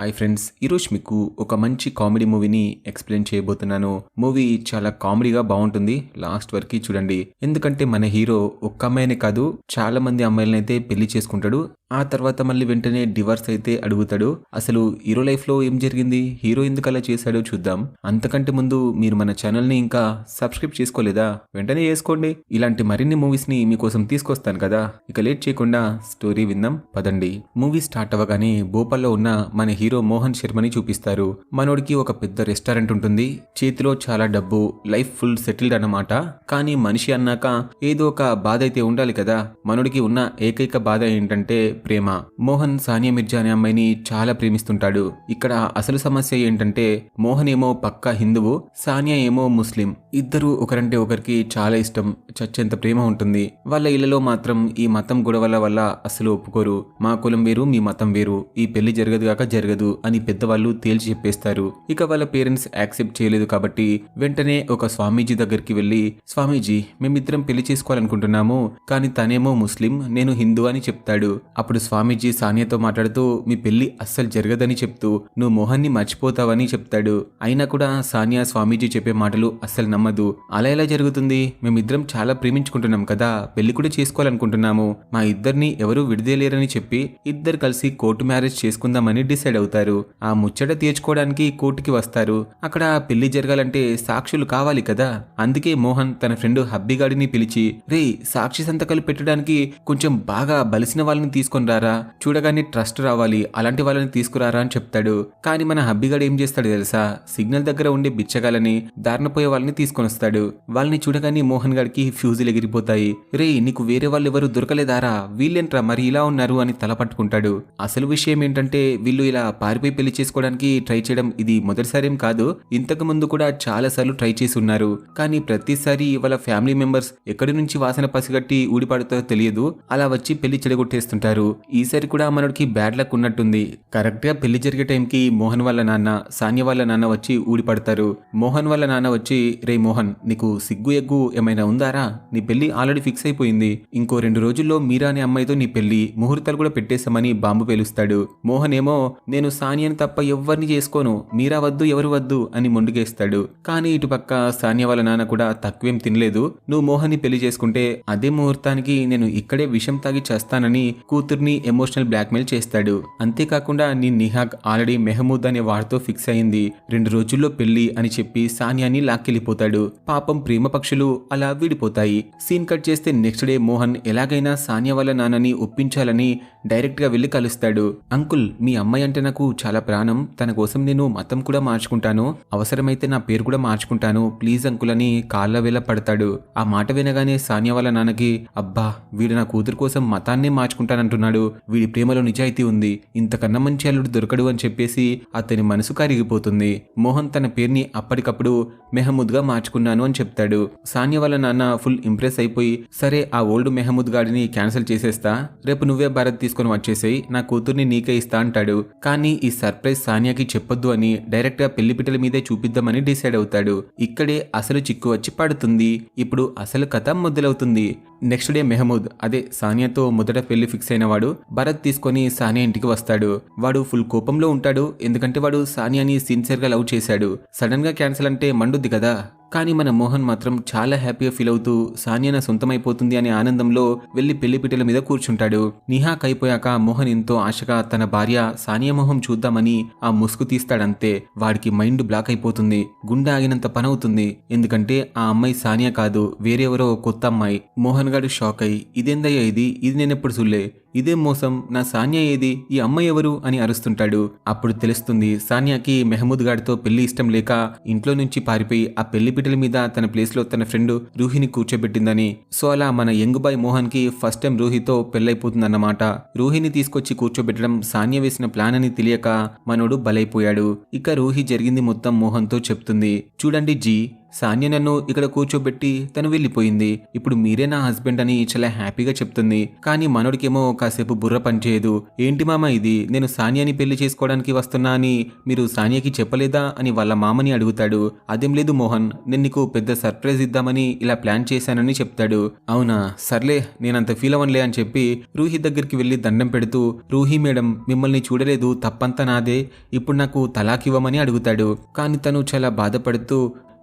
Hi friends, ఈరోజు మీకు ఒక మంచి కామెడీ మూవీని ఎక్స్ప్లెయిన్ చేయబోతున్నాను. మూవీ చాలా కామెడీగా బాగుంటుంది. లాస్ట్ వరకు చూడండి. ఎందుకంటే మన హీరో ఒక్క అమ్మాయినే కాదు, చాలా మంది అమ్మాయిలను అయితే పెళ్లి చేసుకుంటాడు. ఆ తర్వాత మళ్ళీ వెంటనే డివర్స్ అయితే అడుగుతాడు. అసలు హీరో లైఫ్ లో ఏం జరిగింది, హీరో ఎందుకు అలా చేశాడో చూద్దాం. అంతకంటే ముందు మీరు మన ఛానల్ ని ఇంకా సబ్స్క్రైబ్ చేసుకోలేదా, వెంటనే చేసుకోండి. ఇలాంటి మరిన్ని మూవీస్ ని మీకోసం తీసుకొస్తాను కదా. ఇక లేట్ చేయకుండా స్టోరీ విందాం పదండి. మూవీ స్టార్ట్ అవ్వగానే భోపాల్లో ఉన్న మన హీరో మోహన్ శర్మని చూపిస్తారు. మనోడికి ఒక పెద్ద రెస్టారెంట్ ఉంటుంది, చేతిలో చాలా డబ్బు, లైఫ్ ఫుల్ సెటిల్డ్ అన్నమాట. కానీ మనిషి అన్నాక ఏదో ఒక బాధ అయితే ఉండాలి కదా. మనోడికి ఉన్న ఏకైక బాధ ఏంటంటే ప్రేమ. మోహన్ సానియా మిర్జా అనే అమ్మాయిని చాలా ప్రేమిస్తుంటాడు. ఇక్కడ అసలు సమస్య ఏంటంటే మోహన్ ఏమో పక్కా హిందువు, సానియా ఏమో ముస్లిం. ఇద్దరు ఒకరంటే ఒకరికి చాలా ఇష్టం, చచ్చేంత ప్రేమ ఉంటుంది. వాళ్ళ ఇళ్లలో మాత్రం ఈ మతం గొడవల వల్ల అసలు ఒప్పుకోరు. మా కులం వేరు, మీ మతం వేరు, ఈ పెళ్లి జరగదుగాక జరగదు అని పెద్దవాళ్ళు తేల్చి చెప్పేస్తారు. ఇక వాళ్ళ పేరెంట్స్ యాక్సెప్ట్ చేయలేదు కాబట్టి వెంటనే ఒక స్వామీజీ దగ్గరికి వెళ్లి, స్వామీజీ మేమిద్దరం పెళ్లి చేసుకోవాలనుకుంటున్నాము, కానీ తనేమో ముస్లిం, నేను హిందూ అని చెప్తాడు. అప్పుడు స్వామీజీ సానియాతో మాట్లాడుతూ మీ పెళ్లి అస్సలు జరగదని చెప్తూ నువ్వు మోహన్ని మర్చిపోతావని చెప్తాడు. అయినా కూడా సానియా స్వామీజీ చెప్పే మాటలు అస్సలు నమ్మదు. అలా ఎలా జరుగుతుంది, మేమిద్దరం చాలా ప్రేమించుకుంటున్నాం కదా, పెళ్లి కూడా చేసుకోవాలనుకుంటున్నాము, మా ఇద్దరిని ఎవరూ విడిదేలేరని చెప్పి ఇద్దరు కలిసి కోర్టు మ్యారేజ్ చేసుకుందామని డిసైడ్ అవుతారు. ఆ ముచ్చట తీర్చుకోవడానికి కోర్టుకి వస్తారు. అక్కడ పెళ్లి జరగాలంటే సాక్షులు కావాలి కదా. అందుకే మోహన్ తన ఫ్రెండ్ హబ్బీగాడిని పిలిచి, రే సాక్షి సంతకాలు పెట్టడానికి కొంచెం బాగా బలిసిన వాళ్ళని తీసుకొని రారా, చూడగానే ట్రస్ట్ రావాలి, అలాంటి వాళ్ళని తీసుకురారా అని చెప్తాడు. కానీ మన హబ్బీగాడు ఏం చేస్తాడు తెలుసా, సిగ్నల్ దగ్గర ఉండే బిచ్చగాలని, దారినపోయే వాళ్ళని తీసుకొని వస్తాడు. వాళ్ళని చూడగానే మోహన్ గాడికి ఫ్యూజులు ఎగిరిపోతాయి. రే నీకు వేరే వాళ్ళు ఎవరు దొరకలేదారా, వీళ్ళేంట్రా మరి ఇలా ఉన్నారు అని తల పట్టుకుంటాడు. అసలు విషయం ఏంటంటే వీళ్ళు ఇలా పారిపోయి పెళ్లి చేసుకోవడానికి ట్రై చేయడం ఇది మొదటిసారేం కాదు. ఇంతకు ముందు కూడా చాలా సార్లు ట్రై చేసి ఉన్నారు. కానీ ప్రతిసారి వాళ్ళ ఫ్యామిలీ మెంబర్స్ ఎక్కడి నుంచి వాసన పసిగట్టి ఊడిపడుతో తెలియదు, అలా వచ్చి పెళ్లి చెడగొట్టేస్తుంటారు. ఈసారి కూడా మనకి బ్యాడ్ లక్ ఉన్నట్టుంది. కరెక్ట్ గా పెళ్లి జరిగే టైంకి మోహన్ వాళ్ళ నాన్న, సానియా వాళ్ళ నాన్న వచ్చి ఊడిపడతారు. మోహన్ వాళ్ళ నాన్న వచ్చి, రే మోహన్ నీకు సిగ్గు ఎగ్గు ఏమైనా ఉందారా, నీ పెళ్లి ఆల్రెడీ ఫిక్స్ అయిపోయింది, ఇంకో 2 రోజుల్లో మీరా అనే అమ్మాయితో నీ పెళ్లి ముహూర్తాలు కూడా పెట్టేశామని బాంబు పేలుస్తాడు. మోహన్ ఏమో నేను సానియాని తప్ప ఎవరిని చేసుకోను, మీరా వద్దు ఎవరు వద్దు అని మొండుకేస్తాడు. కానీ ఇటు పక్క సానియా వాళ్ళ నాన్న కూడా తక్కువేం తినలేదు. నువ్వు మోహన్ ని పెళ్లి చేసుకుంటే అదే ముహూర్తానికి నేను ఇక్కడే విషం తాగి చేస్తానని కూతుర్ని ఎమోషనల్ బ్లాక్మెయిల్ చేస్తాడు. అంతేకాకుండా నీ నిహాగ్ ఆల్రెడీ మెహమూద్ అనే వాడితో ఫిక్స్ అయింది, 2 రోజుల్లో పెళ్లి అని చెప్పి సానియాని లాక్కెళ్ళిపోతాడు. పాపం ప్రేమ పక్షులు అలా విడిపోతాయి. సీన్ కట్ చేస్తే నెక్స్ట్ డే మోహన్ ఎలాగైనా సానియా వాళ్ళ నాన్నని ఒప్పించాలని డైరెక్ట్ గా వెళ్లి కలుస్తాడు. అంకుల్ మీ అమ్మాయి అంటే నాకు చాలా ప్రాణం, తన కోసం నేను మతం కూడా మార్చుకుంటాను, అవసరమైతే నా పేరు కూడా మార్చుకుంటాను, ప్లీజ్ అంకుల్ అని కాళ్ళ వేళ పడతాడు. ఆ మాట వినగానే సానియా వాళ్ళ నాన్నకి, అబ్బా వీడు నా కూతురు కోసం మతాన్నే మార్చుకుంటానంటున్నాడు, వీడి ప్రేమలో నిజాయితీ ఉంది, ఇంతకన్నా మంచి అల్లుడు దొరకడు అని చెప్పేసి అతని మనసు కరిగిపోతుంది. మోహన్ తన పేరుని అప్పటికప్పుడు మెహమూద్ గా మార్చుకున్నాను అని చెప్తాడు. సానియా వాళ్ళ నాన్న ఫుల్ ఇంప్రెస్ అయిపోయి, సరే ఆ ఓల్డ్ మెహమూద్ గాడిని క్యాన్సిల్ చేసేస్తా, రేపు నువ్వే భారత్ తీసుకొని వచ్చేసేయి, నా కూతుర్ని నీకే ఇస్తా అంటాడు. కానీ ఈ సర్ప్రైజ్ సానియాకి చెప్పొద్దు అని డైరెక్ట్ గా పెళ్లి పిట్టల మీదే చూపిద్దామని డిసైడ్ అవుతాడు. ఇక్కడే అసలు చిక్కు వచ్చి పడుతుంది. ఇప్పుడు అసలు కథ మొదలవుతుంది. నెక్స్ట్ డే మెహమూద్, అదే సానియాతో మొదట పెళ్లి ఫిక్స్ అయిన వాడు, భరత్ తీసుకొని సానియా ఇంటికి వస్తాడు. వాడు ఫుల్ కోపంలో ఉంటాడు, ఎందుకంటే వాడు సానియాని సిన్సియర్ గా లవ్ చేశాడు. సడన్ గా క్యాన్సిల్ అంటే మండుద్ది కదా. కానీ మన మోహన్ మాత్రం చాలా హ్యాపీగా ఫీల్ అవుతూ సానియా నా సొంతమైపోతుంది అనే ఆనందంలో వెళ్లి పెళ్లి పిట్టల మీద కూర్చుంటాడు. నిహాక్ అయిపోయాక మోహన్ ఎంతో ఆశగా తన భార్య సానియా మొహం చూద్దామని ఆ ముసుగు తీస్తాడంతే. వాడికి మైండ్ బ్లాక్ అయిపోతుంది, గుండె ఆగినంత పనవుతుంది. ఎందుకంటే ఆ అమ్మాయి సానియా కాదు, వేరెవరో కొత్త అమ్మాయి. మోహన్ గాడు షాక్ అయి, ఇదేందయ్యా ఇది నేనెప్పుడు చూడలే, ఇదేం మోసం, నా సానియా ఏది, ఈ అమ్మాయి ఎవరు అని అరుస్తుంటాడు. అప్పుడు తెలుస్తుంది సానియాకి మెహమూద్ గాడితో పెళ్లి ఇష్టం లేక ఇంట్లో నుంచి పారిపోయి ఆ పెళ్లి పిట్టల మీద తన ప్లేస్ లో తన ఫ్రెండ్ రూహిని కూర్చోబెట్టిందని. సో అలా మన యంగ్ బాయ్ మోహన్ కి ఫస్ట్ టైం రూహితో పెళ్లైపోతుందన్నమాట. రూహిని తీసుకొచ్చి కూర్చోబెట్టడం సానియా వేసిన ప్లాన్ అని తెలియక మనోడు బలైపోయాడు. ఇక రూహి జరిగింది మొత్తం మోహన్ తో చెప్తుంది. చూడండి జీ, సానియా నన్ను ఇక్కడ కూర్చోబెట్టి తను వెళ్ళిపోయింది. ఇప్పుడు మీరే నా హస్బెండ్ అని చాలా హ్యాపీగా చెప్తుంది. కానీ మనోడికేమో కాసేపు బుర్ర పనిచేయదు. ఏంటి మామ ఇది, నేను సానియాని పెళ్లి చేసుకోవడానికి వస్తున్నా అని మీరు సానియాకి చెప్పలేదా అని వాళ్ళ మామని అడుగుతాడు. అదేం లేదు మోహన్, నేను నీకు పెద్ద సర్ప్రైజ్ ఇద్దామని ఇలా ప్లాన్ చేశానని చెప్తాడు. అవునా సర్లే, నేనంత ఫీల్ అవ్వనులే అని చెప్పి రూహి దగ్గరికి వెళ్ళి దండం పెడుతూ, రూహి మేడం మిమ్మల్ని చూడలేదు, తప్పంతా నాదే, ఇప్పుడు నాకు తలాక్ ఇవ్వమని అడుగుతాడు. కానీ తను చాలా బాధపడుతూ,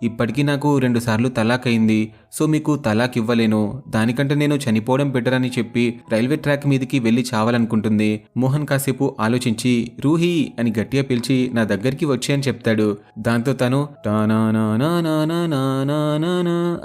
ఇప్పటికీ నాకు 2 సార్లు తలాక్ అయింది, సో మీకు తలాక్ ఇవ్వలేను, దానికంటే నేను చనిపోవడం బెటర్ అని చెప్పి రైల్వే ట్రాక్ మీదకి వెళ్ళి చావాలనుకుంటుంది. మోహన్ కాసేపు ఆలోచించి రూహి అని గట్టిగా పిలిచి నా దగ్గరికి వచ్చి అని చెప్తాడు. దాంతో తను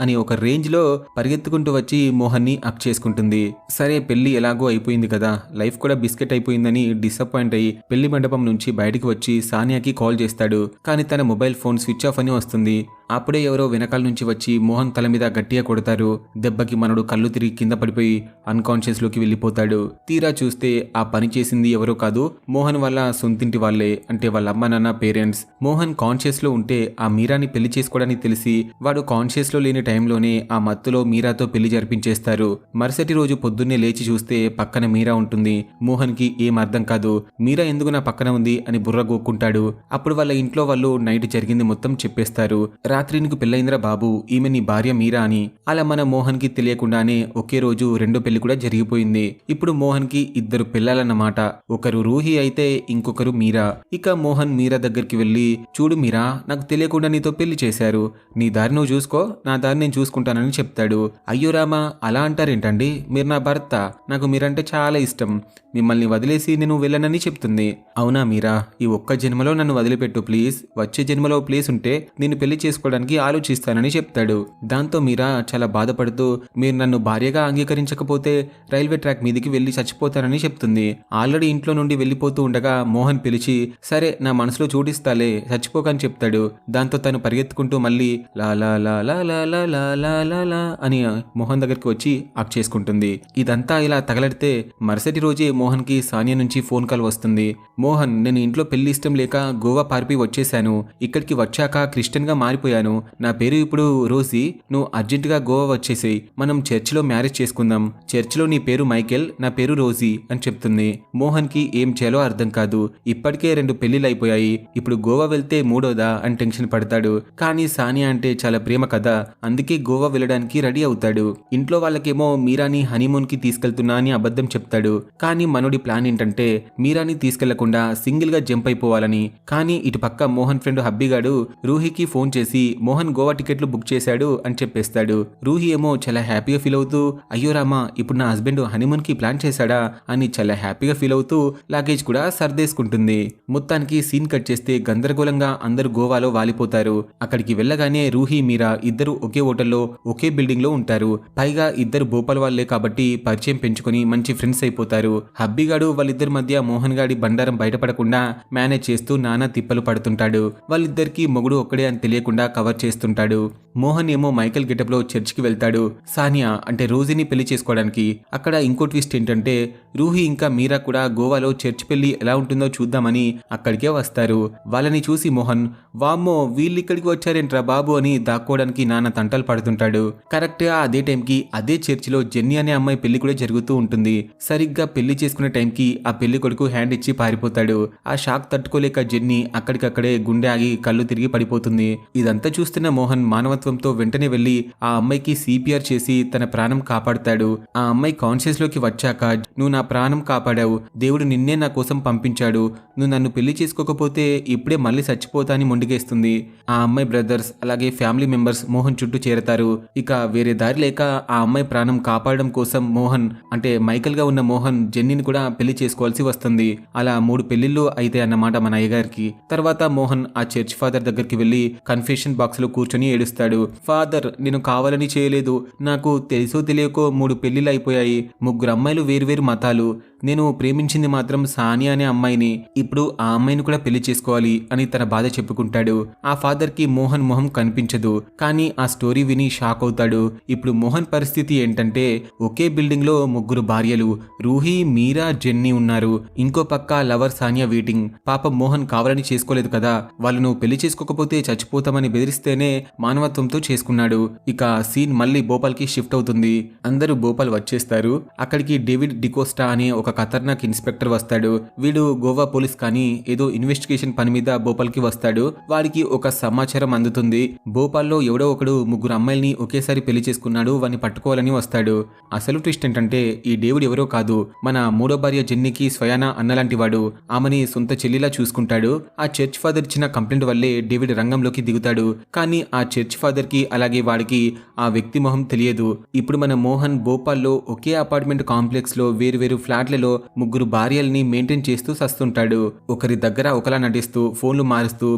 అని ఒక రేంజ్ లో పరిగెత్తుకుంటూ వచ్చి మోహన్ని అప్ చేసుకుంటుంది. సరే పెళ్లి ఎలాగో అయిపోయింది కదా, లైఫ్ కూడా బిస్కెట్ అయిపోయిందని డిసప్పాయింట్ అయ్యి పెళ్లి మండపం నుంచి బయటికి వచ్చి సానియాకి కాల్ చేస్తాడు. కానీ తన మొబైల్ ఫోన్ స్విచ్ ఆఫ్ అని వస్తుంది. అప్పుడే ఎవరో వెనకాల నుంచి వచ్చి మోహన్ తల మీద గట్టిగా కొడతారు. దెబ్బకి మనడు కళ్ళు తిరిగి కింద పడిపోయి అన్కాన్షియస్ లోకి వెళ్ళిపోతాడు. తీరా చూస్తే ఆ పని చేసింది ఎవరో కాదు, మోహన్ వాళ్ళ సొంతింటి వాళ్ళే, అంటే వాళ్ళ అమ్మ నాన్న పేరెంట్స్. మోహన్ కాన్షియస్ లో ఉంటే ఆ మీరాని పెళ్లి చేసుకోవడానికి తెలిసి వాడు కాన్షియస్ లో లేని టైంలోనే ఆ మత్తులో మీరాతో పెళ్లి జరిపించేస్తారు. మరుసటి రోజు పొద్దున్నే లేచి చూస్తే పక్కన మీరా ఉంటుంది. మోహన్ కి ఏం అర్థం కాదు. మీరా ఎందుకు నా పక్కన ఉంది అని బుర్ర గోక్కుంటాడు. అప్పుడు వాళ్ళ ఇంట్లో వాళ్ళు నైట్ జరిగింది మొత్తం చెప్పేస్తారు. రాత్రి నీకు పెళ్ళైందిరా బాబు, ఈమె నీ భార్య మీరా అని. అలా మన మోహన్ కి తెలియకుండానే ఒకే రోజు రెండో పెళ్లి కూడా జరిగిపోయింది. ఇప్పుడు మోహన్ కి 2 పిల్లలన్నమాట. ఒకరు రూహి అయితే ఇంకొకరు మీరా. ఇక మోహన్ మీరా దగ్గరికి వెళ్ళి, చూడు మీరా, నాకు తెలియకుండా నీతో పెళ్లి చేశారు, నీ దారి నువ్వు చూసుకో, నా దారి నేను చూసుకుంటానని చెప్తాడు. అయ్యో రామా, అలా అంటారేంటండి, మీరు నా భర్త, నాకు మీరంటే చాలా ఇష్టం, మిమ్మల్ని వదిలేసి నేను వెళ్ళనని చెప్తుంది. అవునా మీరా, ఈ ఒక్క జన్మలో నన్ను వదిలిపెట్టు ప్లీజ్, వచ్చే జన్మలో ప్లేస్ ఉంటే నేను పెళ్లి చేసుకోవడానికి ఆలోచిస్తానని చెప్తాడు. దాంతో మీరా చాలా బాధపడుతూ, మీరు నన్ను భార్యగా అంగీకరించకపోతే రైల్వే ట్రాక్ మీదకి వెళ్ళి చచ్చిపోతానని చెప్తుంది. ఆల్రెడీ ఇంట్లో నుండి వెళ్ళిపోతూ ఉండగా మోహన్ పిలిచి, సరే నా మనసులో చూడిస్తాలే, చచ్చిపోకని చెప్తాడు. దాంతో తను పరిగెత్తుకుంటూ మళ్ళీ లా లా లా లా లా లా లా లా లా లా అని మోహన్ దగ్గరికి వచ్చి అక్ చేసుకుంటుంది. ఇదంతా ఇలా తగలడితే మరుసటి రోజే మోహన్ కి సానియా నుంచి ఫోన్ కాల్ వస్తుంది. మోహన్, నేను ఇంట్లో పెళ్లి ఇష్టం లేక గోవా పారిపోయి వచ్చేసాను, ఇక్కడికి వచ్చాక క్రిస్టియన్ గా మారిపోయాను, నా పేరు ఇప్పుడు రోజీ, నువ్వు అర్జెంటుగా గోవా వచ్చేసేయ్, మనం చర్చిలో మ్యారేజ్ చేసుకుందాం, చర్చిలో నీ పేరు మైకేల్, నా పేరు రోజీ అని చెప్తుంది. మోహన్ కి ఏం చేయాలో అర్థం కాదు. ఇప్పటికే 2 పెళ్లిళ్ళు అయిపోయాయి, ఇప్పుడు గోవా వెళ్తే మూడోదా అని టెన్షన్ పడతాడు. కానీ సానియా అంటే చాలా ప్రేమ కదా, అందుకే గోవా వెళ్ళడానికి రెడీ అవుతాడు. ఇంట్లో వాళ్ళకేమో మీరాని హనీమూన్ కి తీసుకెళ్తున్నా అని అబద్ధం చెప్తాడు. కానీ మనోడి ప్లాన్ ఏంటంటే మీరాని తీసుకెళ్లకుండా సింగిల్ గా జంప్ అయిపోవాలని. కానీ ఇటు పక్క మోహన్ ఫ్రెండ్ హబ్బీగాడు రూహికి ఫోన్ చేసి మోహన్ గోవా టికెట్లు బుక్ చేశాడు అని చెప్పేస్తాడు. రూహి ఏమో చాలా హ్యాపీగా ఫీల్ అవుతూ, అయ్యో రామా, ఇప్పుడు నా హస్బెండ్ హనీమూన్ కి ప్లాన్ చేశాడా అని చాలా హ్యాపీగా ఫీల్ అవుతూ లగేజ్ కూడా సర్దేసుకుంటుంది. మొత్తానికి సీన్ కట్ చేస్తే గందరగోళంగా అందరూ గోవాలో వాలిపోతారు. అక్కడికి వెళ్ళగానే రూహి మీరా ఇద్దరు ఒకే హోటల్లో ఒకే బిల్డింగ్ లో ఉంటారు. పైగా ఇద్దరు భోపాల్ వాళ్లే కాబట్టి పరిచయం పెంచుకొని మంచి ఫ్రెండ్స్ అయిపోతారు. హబ్బీగాడు వాళ్ళిద్దరి మధ్య మోహన్ గాడి బండారం బయటపడకుండా మేనేజ్ చేస్తూ నానా తిప్పలు పడుతుంటాడు. వాళ్ళిద్దరికి మొగుడు ఒక్కడే అని తెలియకుండా కవర్ చేస్తుంటాడు. మోహన్ ఏమో మైకేల్ గెటప్ లో చర్చికి వెళ్తాడు సానియా అంటే రోజీని పెళ్లి చేసుకోవడానికి. అక్కడ ఇంకో ట్విస్ట్ ఏంటంటే రూహి ఇంకా మీరా కూడా గోవాలో చర్చ్ పెళ్లి ఎలా ఉంటుందో చూద్దామని అక్కడికే వస్తారు. వాళ్ళని చూసి మోహన్, వామ్మో వీళ్ళిక్కడికి వచ్చారేంట్రా బాబు అని దాక్కోవడానికి నాన్న తంటలు పడుతుంటాడు. కరెక్ట్ గా అదే టైంకి అదే చర్చిలో జెన్నీ అనే అమ్మాయి పెళ్లి కూడా జరుగుతూ ఉంటుంది. సరిగ్గా పెళ్లి చేసుకునే టైంకి ఆ పెళ్లి కొడుకు హ్యాండ్ ఇచ్చి పారిపోతాడు. ఆ షాక్ తట్టుకోలేక జెన్నీ అక్కడికక్కడే గుండె ఆగి కళ్ళు తిరిగి పడిపోతుంది. ఇదంతా చూస్తున్న మోహన్ మానవత్వంతో వెంటనే వెళ్లి ఆ అమ్మాయికి సిపిఆర్ చేసి తన ప్రాణం కాపాడుతాడు. ఆ అమ్మాయి కాన్షియస్ లోకి వచ్చాక, నువ్వు నా ప్రాణం కాపాడావు, దేవుడు నిన్నే నా కోసం పంపించాడు, నువ్వు నన్ను పెళ్లి చేసుకోకపోతే ఇప్పుడే మళ్ళీ చచ్చిపోతా అని మొండిగేస్తుంది. ఆ అమ్మాయి బ్రదర్స్ అలాగే ఫ్యామిలీ మెంబర్స్ మోహన్ చుట్టూ చేరతారు. ఇక వేరే దారి లేక ఆ అమ్మాయి ప్రాణం కాపాడడం కోసం మోహన్ అంటే మైకల్ గా ఉన్న మోహన్ జెన్నీని కూడా పెళ్లి చేసుకోవాల్సి వస్తుంది. అలా 3 పెళ్లిళ్ళు అయితే అన్నమాట మన అయ్యగారికి. తర్వాత మోహన్ ఆ చర్చ్ ఫాదర్ దగ్గరికి వెళ్లి కన్ఫెషన్ బాక్స్ లో కూర్చొని ఏడుస్తాడు. ఫాదర్, నేను కావాలని చేయలేదు, నాకు తెలుసో తెలియకో 3 పెళ్లిళ్ళు అయిపోయాయి, 3 అమ్మాయిలు వేరువేరు మతాలు, నేను ప్రేమించింది మాత్రం సానియా అనే అమ్మాయిని, ఇప్పుడు ఆ అమ్మాయిని కూడా పెళ్లి చేసుకోవాలి అని తన బాధ చెప్పుకుంటాడు. ఆ ఫాదర్ కి మోహన్ మొహం కనిపించదు, కానీ ఆ స్టోరీ విని షాక్ అవుతాడు. ఇప్పుడు మోహన్ పరిస్థితి ఏంటంటే ఒకే బిల్డింగ్ లో ముగ్గురు భార్యలు రూహి, మీరా, జెన్నీ ఉన్నారు. ఇంకో పక్క లవర్ సానియా వెయిటింగ్. పాపం మోహన్ కావాలని చేసుకోలేదు కదా, వాళ్ళను పెళ్లి చేసుకోకపోతే చచ్చిపోతామని బెదిరిస్తేనే మానవత్వంతో చేసుకున్నాడు. ఇక సీన్ మళ్ళీ భోపాల్ కి షిఫ్ట్ అవుతుంది. అందరూ భోపాల్ వచ్చేస్తారు. అక్కడికి డేవిడ్ డికోస్టా అనే ఒక ఖతర్నాక్ ఇన్స్పెక్టర్ వస్తాడు. వీడు గోవా పోలీస్ కానీ ఏదో ఇన్వెస్టిగేషన్ పని మీద భోపాల్ కి వస్తాడు. వాడికి ఒక సమాచారం అందుతుంది. భోపాల్లో ఎవడో ఒకడు ముగ్గురు అమ్మాయిల్ని ఒకేసారి పెళ్లి చేసుకున్నాడు, వాడిని పట్టుకోవాలని వస్తాడు. అసలు ట్విస్ట్ ఏంటంటే ఈ డేవిడ్ ఎవరో కాదు, మన మూడో భార్య జెన్నీకి స్వయానా అన్నలాంటి వాడు. ఆమెని సొంత చెల్లిలా చూసుకుంటాడు. ఆ చర్చ్ ఫాదర్ ఇచ్చిన కంప్లైంట్ వల్లే డేవిడ్ రంగంలోకి దిగుతాడు. కానీ ఆ చర్చ్ ఫాదర్ కి అలాగే వాడికి ఆ వ్యక్తి మొహం తెలియదు. ఇప్పుడు మన మోహన్ భోపాల్లో ఒకే అపార్ట్మెంట్ కాంప్లెక్స్ లో వేరు ఫ్లాట్లలో ముగ్గురు భార్యల్ని మెయింటైన్ చేస్తూ సస్తుంటాడు. ఒకరి దగ్గర ఒకలా నటిస్తూ, ఫోన్లు మారుస్తూ,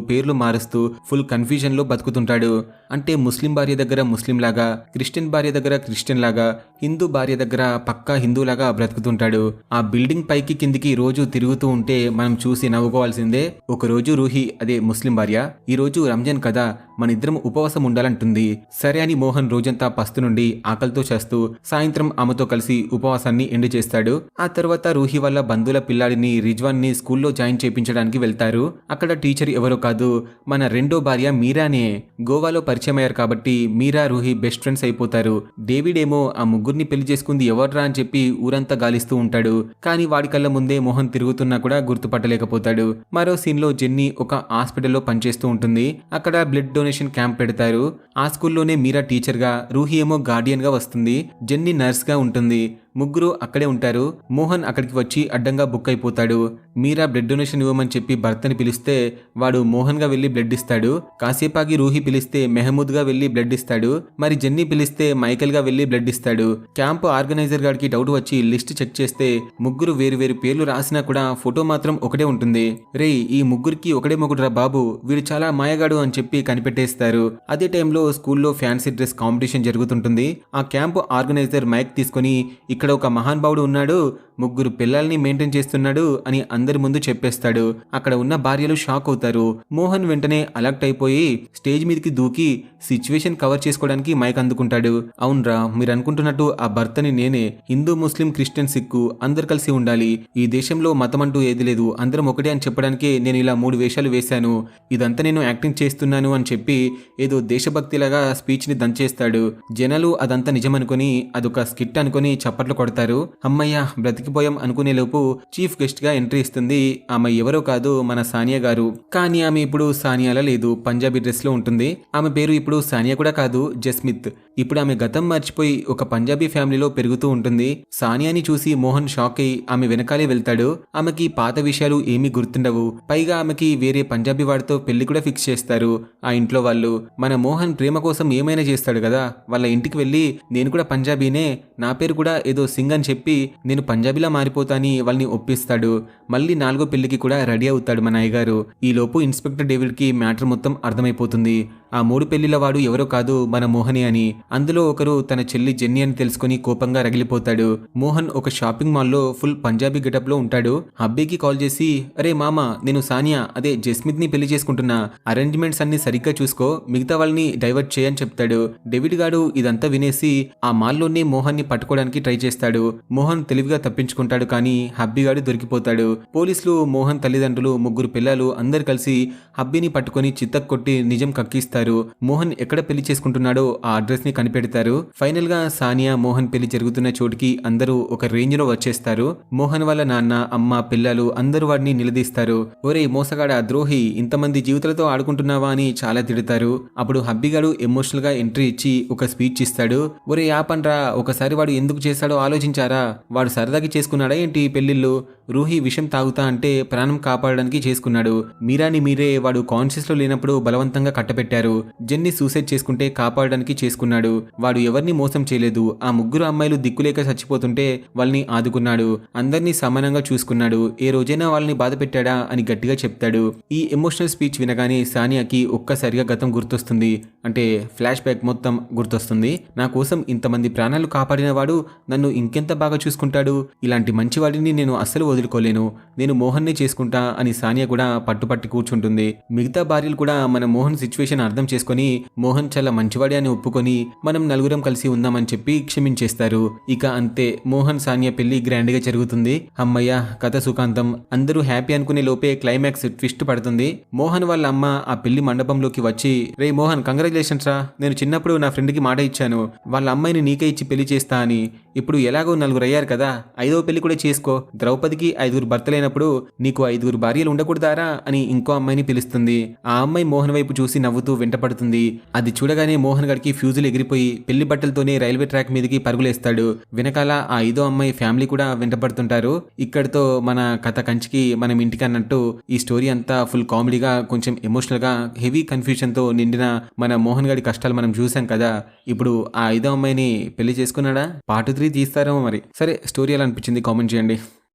పేర్లు మారుస్తూ ఫుల్ కన్ఫ్యూజన్ లో బతుకుతుంటాడు. అంటే ముస్లిం భార్య దగ్గర ముస్లిం లాగా, క్రిస్టియన్ భార్య దగ్గర క్రిస్టియన్ లాగా, హిందూ భార్య దగ్గర పక్కా హిందూలాగా బ్రతుకుతుంటాడు. ఆ బిల్డింగ్ పైకి కిందికి రోజు తిరుగుతూ ఉంటే మనం చూసి నవ్వుకోవాల్సిందే. ఒక రోజు రూహి, అదే ముస్లిం భార్య, ఈ రోజు రంజాన్ కదా, మన ఇద్దరం ఉపవాసం ఉండాలంటుంది. సరే అని మోహన్ రోజంతా పస్తు నుండి ఆకలితో చేస్తూ సాయంత్రం ఆమెతో కలిసి ఉపవాసాన్ని ఎండ్ చేస్తాడు. ఆ తర్వాత రూహి వాళ్ళ బంధువుల పిల్లాడిని రిజ్వాన్ ని స్కూల్లో జాయిన్ చేయించడానికి వెళ్తారు. అక్కడ టీచర్ ఎవరో కాదు, మన రెండో భార్య మీరానే. గోవాలో పరిచయం అయ్యారు కాబట్టి మీరా, రూహి బెస్ట్ ఫ్రెండ్స్ అయిపోతారు. డేవిడ్ ఏమో ఆ ముగ్గురిని పెళ్లి చేసుకుంది ఎవర్రా అని చెప్పి ఊరంతా గాలిస్తూ ఉంటాడు. కానీ వాడి కళ్ళ ముందే మోహన్ తిరుగుతున్నా కూడా గుర్తుపట్టలేకపోతాడు. మరో సీన్ లో జెన్నీ ఒక హాస్పిటల్లో పనిచేస్తూ ఉంటుంది. అక్కడ బ్లడ్ డొనేషన్ క్యాంప్ పెడతారు. ఆ స్కూల్లోనే మీరా టీచర్ గా, రూహి ఏమో గార్డియన్ గా వస్తుంది. జెన్నీ నర్స్ గా ఉంటుంది. ముగ్గురు అక్కడే ఉంటారు. మోహన్ అక్కడికి వచ్చి అడ్డంగా బుక్ అయిపోతాడు. మీరా బ్లడ్ డొనేషన్ ఇవ్వమని చెప్పి భర్తని పిలిస్తే వాడు మోహన్ గా వెళ్లి బ్లడ్ ఇస్తాడు. కాసేపాగి రూహి పిలిస్తే మెహమూద్ గా వెళ్లి బ్లడ్ ఇస్తాడు. మరి జెన్నీ పిలిస్తే మైకేల్ గా వెళ్లి బ్లడ్ ఇస్తాడు. క్యాంప్ ఆర్గనైజర్ గారికి డౌట్ వచ్చి లిస్ట్ చెక్ చేస్తే ముగ్గురు వేరు పేర్లు రాసినా కూడా ఫోటో మాత్రం ఒకటే ఉంటుంది. రేయ్, ఈ ముగ్గురికి ఒకడే మొగుడురా బాబు, వీడు చాలా మాయగాడు అని చెప్పి కనిపెట్టేస్తారు. అదే టైంలో స్కూల్లో ఫ్యాన్సీ డ్రెస్ కాంపిటీషన్ జరుగుతుంటుంది. ఆ క్యాంప్ ఆర్గనైజర్ మైక్ తీసుకుని ఇక్కడ ఒక మహానుభావుడు ఉన్నాడు, ముగ్గురు పిల్లల్ని మెయింటైన్ చేస్తున్నాడు అని అందరి ముందు చెప్పేస్తాడు. అక్కడ ఉన్న భార్యలు షాక్ అవుతారు. మోహన్ వెంటనే అలర్ట్ అయిపోయి స్టేజ్ మీదకి దూకి సిచ్యువేషన్ కవర్ చేసుకోవడానికి మైక్ అందుకుంటాడు. అవునరా, మీరు అనుకుంటున్నట్టు ఆ భర్తని నేనే. హిందూ, ముస్లిం, క్రిస్టియన్, సిక్కు అందరు కలిసి ఉండాలి. ఈ దేశంలో మతం అంటూ ఏది లేదు, అందరం ఒకటే అని చెప్పడానికే నేను ఇలా 3 వేషాలు వేశాను. ఇదంతా నేను యాక్టింగ్ చేస్తున్నాను అని చెప్పి ఏదో దేశభక్తిలాగా స్పీచ్ ని దంచేస్తాడు. జనాలు అదంతా నిజమనుకొని అదొక స్కిట్ అనుకుని చప్పట్లు కొడతారు. అమ్మయ్య బ్రతికిపోయాం అనుకునే లోపు చీఫ్ గెస్ట్ గా ఎంట్రీ ఇస్తుంది. ఆమె ఎవరో కాదు, మన సానియా గారు. కానీ ఆమె ఇప్పుడు సానియాలా లేదు, పంజాబీ డ్రెస్ లో ఉంటుంది. ఆమె పేరు ఇప్పుడు సానియా కూడా కాదు, జస్మిత్. ఇప్పుడు ఆమె గతం మర్చిపోయి ఒక పంజాబీ ఫ్యామిలీలో పెరుగుతూ ఉంటుంది. సానియాని చూసి మోహన్ షాక్ అయి ఆమె వెనకాలే వెళ్తాడు. ఆమెకి పాత విషయాలు ఏమీ గుర్తుండవు. పైగా ఆమెకి వేరే పంజాబీ వాడితో పెళ్లి కూడా ఫిక్స్ చేస్తారు ఆ ఇంట్లో వాళ్ళు. మన మోహన్ ప్రేమ కోసం ఏమైనా చేస్తాడు కదా. వాళ్ళ ఇంటికి వెళ్ళి నేను కూడా పంజాబీనే, నా పేరు కూడా ఏదో సింగ్ అని చెప్పి నేను పంజాబీలా మారిపోతాని వాళ్ళని ఒప్పిస్తాడు. మళ్ళీ 4వ పెళ్లికి కూడా రెడీ అవుతాడు మన అయ్యగారు. ఈలోపు ఇన్స్పెక్టర్ డేవిడ్ కి మ్యాటర్ మొత్తం అర్థమైపోతుంది. ఆ 3 పెళ్లిల వాడు ఎవరో కాదు, మన మోహనే అని. అందులో ఒకరు తన చెల్లి జెన్నీ అని తెలుసుకుని కోపంగా రగిలిపోతాడు. మోహన్ ఒక షాపింగ్ మాల్లో ఫుల్ పంజాబీ గెటప్ లో ఉంటాడు. హబ్బీకి కాల్ చేసి, అరే మామ, నేను సానియా అదే జస్మిత్ ని పెళ్లి చేసుకుంటున్నా, అరేంజ్మెంట్స్ అన్ని సరిగ్గా చూసుకో, మిగతా వాళ్ళని డైవర్ట్ చేయని చెప్తాడు. డేవిడ్ గాడు ఇదంతా వినేసి ఆ మాల్లోనే మోహన్ ని పట్టుకోవడానికి ట్రై చేస్తాడు. మోహన్ తెలివిగా తప్పించుకుంటాడు. కానీ హబ్బీగాడు దొరికిపోతాడు. పోలీసులు, మోహన్ తల్లిదండ్రులు, 3 పిల్లలు అందరు కలిసి హబ్బీని పట్టుకుని చిత్తక్ కొట్టి నిజం కక్కిస్తారు. మోహన్ ఎక్కడ పెళ్లి చేసుకుంటున్నాడో ఆ అడ్రస్ ని కనిపెడతారు. ఫైనల్ గా సానియా, మోహన్ పెళ్లి జరుగుతున్న చోటుకి అందరూ ఒక రేంజ్ లో వచ్చేస్తారు. మోహన్ వాళ్ళ నాన్న, అమ్మ, పిల్లలు అందరూ వాడిని నిలదీస్తారు. ఒరే మోసగాడ, ద్రోహి, ఇంతమంది జీవితాలతో ఆడుకుంటున్నావా అని చాలా తిడతారు. అప్పుడు హబ్బీగాడు ఎమోషనల్ గా ఎంట్రీ ఇచ్చి ఒక స్పీచ్ ఇస్తాడు. ఒరే ఆపండ్రా, ఒకసారి వాడు ఎందుకు చేశాడో ఆలోచించారా? వాడు సరదాకి చేసుకున్నాడా ఏంటి పెళ్లిళ్ళు? రూహి విషం తాగుతా అంటే ప్రాణం కాపాడడానికి చేసుకున్నాడు. మీరాని మీరే వాడు కాన్షియస్ లో లేనప్పుడు బలవంతంగా కట్టపెట్టారు. జెన్ని సూసైడ్ చేసుకుంటే కాపాడడానికి చేసుకున్నాడు. వాడు ఎవరిని మోసం చేయలేదు. ఆ ముగ్గురు అమ్మాయిలు దిక్కులేక చచ్చిపోతుంటే వాళ్ళని ఆదుకున్నాడు. అందరినీ సమానంగా చూసుకున్నాడు. ఏ రోజైనా వాళ్ళని బాధ పెట్టాడా అని గట్టిగా చెప్తాడు. ఈ ఎమోషనల్ స్పీచ్ వినగానే సానియాకి ఒక్కసారిగా గతం గుర్తొస్తుంది. అంటే ఫ్లాష్ బ్యాక్ మొత్తం గుర్తొస్తుంది. నా కోసం ఇంతమంది ప్రాణాలు కాపాడిన వాడు నన్ను ఇంకెంత బాగా చూసుకుంటాడు. ఇలాంటి మంచివాడిని నేను అస్సలు వదులుకోలేను. నేను మోహన్నే చేసుకుంటా అని సానియా కూడా పట్టుపట్టి కూర్చుంటుంది. మిగతా భార్యలు కూడా మన మోహన్ సిచ్యువేషన్ అర్థం చేసుకొని మోహన్ చాలా మంచివాడి అని ఒప్పుకొని మనం నలుగురం కలిసి ఉందామని చెప్పి క్షమించేస్తారు. ఇక అంతే, మోహన్ సానియా పెళ్లి గ్రాండ్ గా జరుగుతుంది. అమ్మయ్య, కథ సుఖాంతం. అందరూ హ్యాపీ అనుకునే లోపే క్లైమాక్స్ ట్విస్ట్ పడుతుంది. మోహన్ వాళ్ళ అమ్మ ఆ పెళ్లి మండపంలోకి వచ్చి, రే మోహన్, కంగ్రాచులేషన్స్ రా, నేను చిన్నప్పుడు నా ఫ్రెండ్కి మాట ఇచ్చాను వాళ్ళ అమ్మాయిని నీకే ఇచ్చి పెళ్లి చేస్తా అని. ఇప్పుడు ఎలాగో నలుగురు అయ్యారు కదా, 5వ పెళ్లి కూడా చేసుకో. ద్రౌపదికి 5 భర్తలైనప్పుడు నీకు 5 భార్యలు ఉండకూడదారా అని ఇంకో అమ్మాయిని పిలుస్తుంది. ఆ అమ్మాయి మోహన్ వైపు చూసి నవ్వుతూ వెంటపడుతుంది. అది చూడగానే మోహన్ గడికి ఫ్యూజులు ఎగిరిపోయి పెళ్లి బట్టలతోనే రైల్వే ట్రాక్ మీదకి పరుగులేస్తాడు. వెనకాల ఆ 5వ అమ్మాయి ఫ్యామిలీ కూడా వెంటపడుతుంటారు. ఇక్కడితో మన కథ కంచికి మనం ఇంటికి అన్నట్టు ఈ స్టోరీ అంతా ఫుల్ కామెడీగా, కొంచెం ఎమోషనల్ గా, హెవీ కన్ఫ్యూజన్ తో నిండిన మన మోహన్ గడి కష్టాలు మనం చూసాం కదా. ఇప్పుడు ఆ 5వ అమ్మాయిని పెళ్లి చేసుకున్నాడా? పార్ట్ 3 తీస్తారేమో మరి. సరే, స్టోరీ ఎలా అనిపించింది కామెంట్ చేయండి.